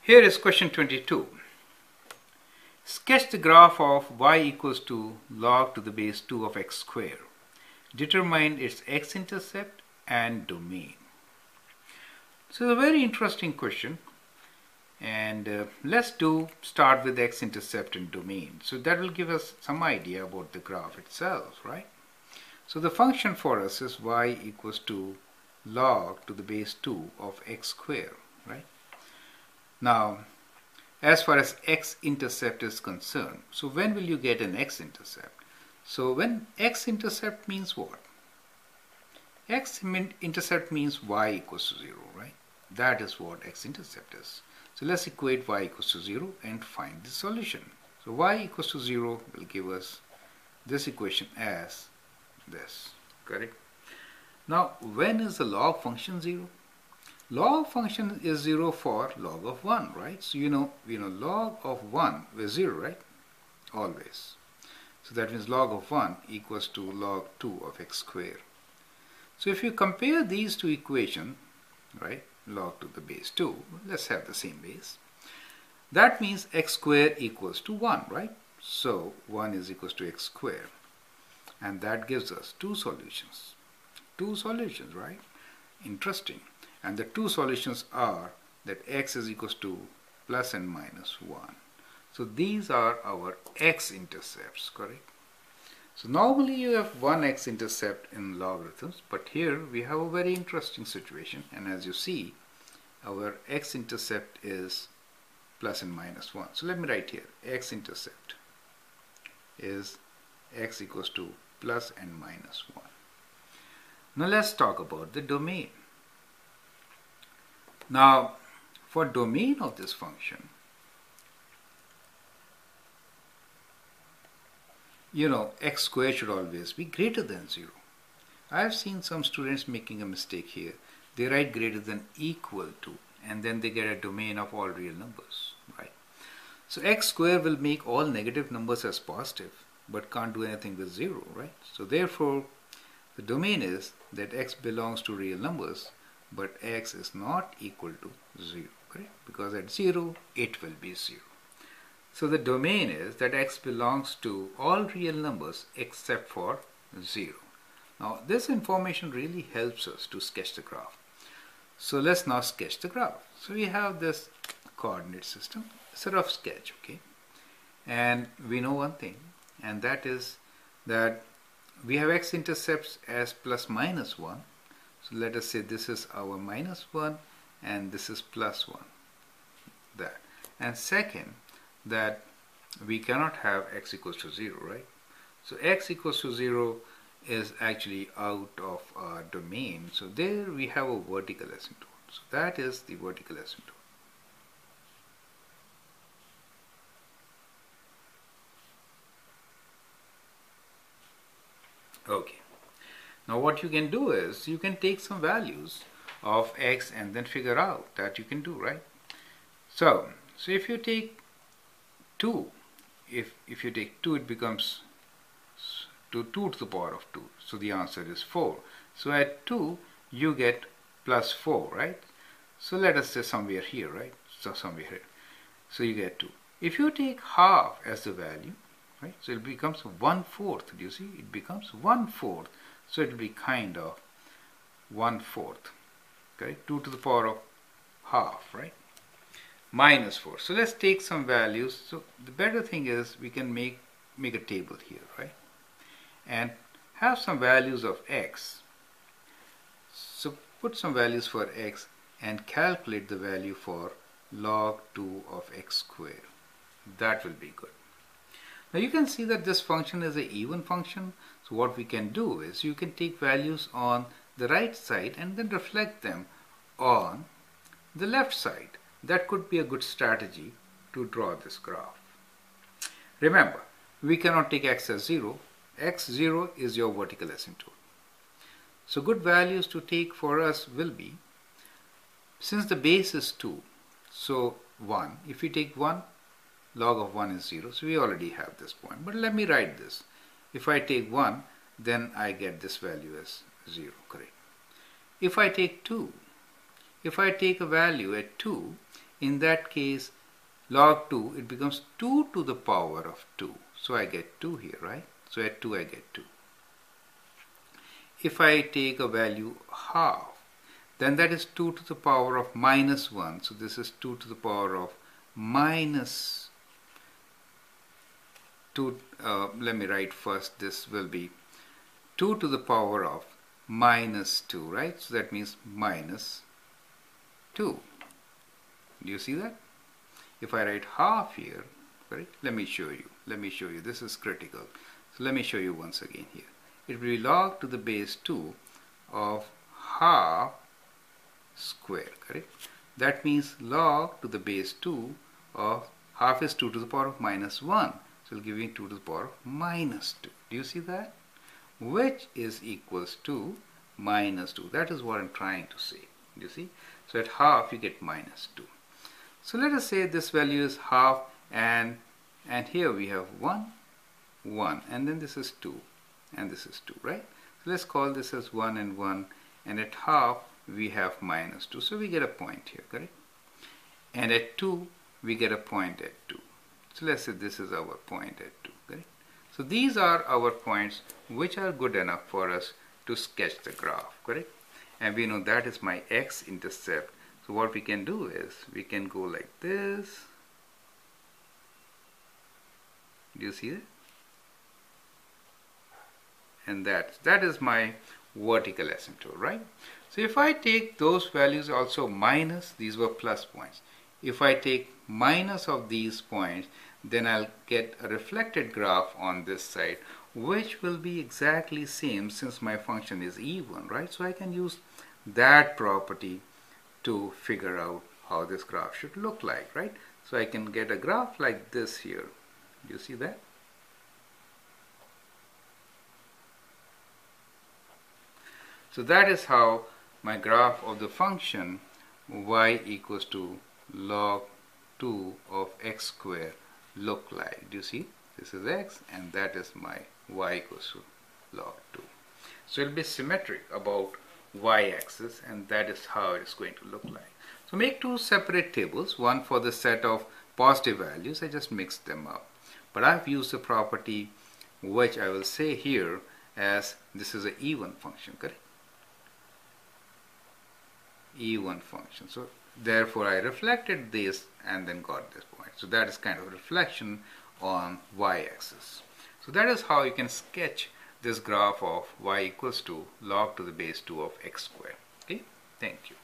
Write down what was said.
Here is question 22. Sketch the graph of y equals to log to the base 2 of x square. Determine its x-intercept and domain. So it's a very interesting question, and let's start with x-intercept and domain. So that will give us some idea about the graph itself, right? So the function for us is y equals to log to the base 2 of x square, right? Now, as far as x-intercept is concerned, so when will you get an x-intercept? So when x-intercept means what? X-intercept means y equals to 0, right? That is what x-intercept is. So let's equate y equals to 0 and find the solution. So y equals to 0 will give us this equation as this, correct? Now, when is the log function 0? Log function is 0 for log of 1, right? So you know log of 1 is 0, right? Always. So that means log of 1 equals to log 2 of x square. So if you compare these two equations, right, log to the base 2, let's have the same base. That means x square equals to 1, right? So 1 is equals to x square. And that gives us two solutions. Two solutions, right? Interesting. And the two solutions are that x is equals to plus and minus 1. So these are our x-intercepts, correct? So normally you have one x-intercept in logarithms, but here we have a very interesting situation. And as you see, our x-intercept is plus and minus 1. So let me write here, x-intercept is x equals to plus and minus 1. Now let's talk about the domain. Now, for domain of this function, x squared should always be greater than 0. I have seen some students making a mistake here. They write greater than equal to, and then they get a domain of all real numbers, right? So x squared will make all negative numbers as positive, but can't do anything with 0, right? So therefore, the domain is that x belongs to real numbers, but x is not equal to 0, correct? Because at 0, it will be 0. So the domain is that x belongs to all real numbers except for 0. Now this information really helps us to sketch the graph. So let's now sketch the graph. So we have this coordinate system, it's a rough sketch, okay? And we know one thing, and that is that we have x-intercepts as plus minus 1. So let us say this is our minus 1 and this is plus 1. That. And second, that we cannot have x equals to 0, right? So x equals to 0 is actually out of our domain. So there we have a vertical asymptote. So that is the vertical asymptote. Okay. Now what you can do is you can take some values of x and then figure out that you can do, right? So if you take 2, if you take 2, it becomes 2 to the power of 2. So the answer is 4. So at 2 you get plus 4, right? So let us say somewhere here, right? So somewhere here. So you get 2. If you take half as the value, right? So it becomes 1/4. Do you see? It becomes 1/4. So it will be kind of 1/4, okay? 2 to the power of half, right? Minus 4. So let's take some values. So the better thing is we can make a table here, right? And have some values of x. So put some values for x and calculate the value for log 2 of x squared. That will be good. Now you can see that this function is an even function. So what we can do is you can take values on the right side and then reflect them on the left side. That could be a good strategy to draw this graph. Remember, we cannot take x as 0. x0 is your vertical asymptote. So good values to take for us will be, since the base is 2, so 1. If we take 1, log of 1 is 0. So we already have this point. But let me write this. If I take 1, then I get this value as 0, correct? If I take 2, if I take a value at 2, In that case, log 2, it becomes 2 to the power of 2. So I get 2 here, right? So at 2 I get 2. If I take a value half, then that is 2 to the power of minus 1. So this is 2 to the power of minus 2. Let me write first, this will be 2 to the power of minus 2, right? So that means minus 2. Do you see that? If I write half here, right? Let me show you. This is critical. So let me show you once again here. It will be log to the base 2 of half square, correct? That means log to the base 2 of half is 2 to the power of minus 1. So it will give you 2 to the power of minus 2. Do you see that? Which is equals to minus 2. That is what I'm trying to say. Do you see? So at half you get minus 2. So let us say this value is half, and here we have 1, 1, and then this is 2, and this is 2, right? So let's call this as 1 and 1, and at half we have minus 2. So we get a point here, correct? And at 2 we get a point at 2. So let's say this is our point at 2, correct? So these are our points which are good enough for us to sketch the graph, correct? And we know that is my x-intercept. So what we can do is we can go like this. Do you see it? And that is my vertical asymptote, right? So if I take those values also minus, these were plus points. If I take minus of these points, then I'll get a reflected graph on this side, which will be exactly same since my function is even, right? So I can use that property to figure out how this graph should look like, right? So I can get a graph like this here. Do you see that? So that is how my graph of the function y equals to log 2 of x squared look like. Do you see? This is x and that is my y equals to log 2. So it will be symmetric about y-axis, and that is how it is going to look like. So make two separate tables, one for the set of positive values. I just mixed them up, but I've used the property which I will say here as this is an even function, correct? Even function. So therefore I reflected this and then got this point. So that is kind of a reflection on y-axis. So that is how you can sketch this graph of y equals to log to the base 2 of x squared. Okay, thank you.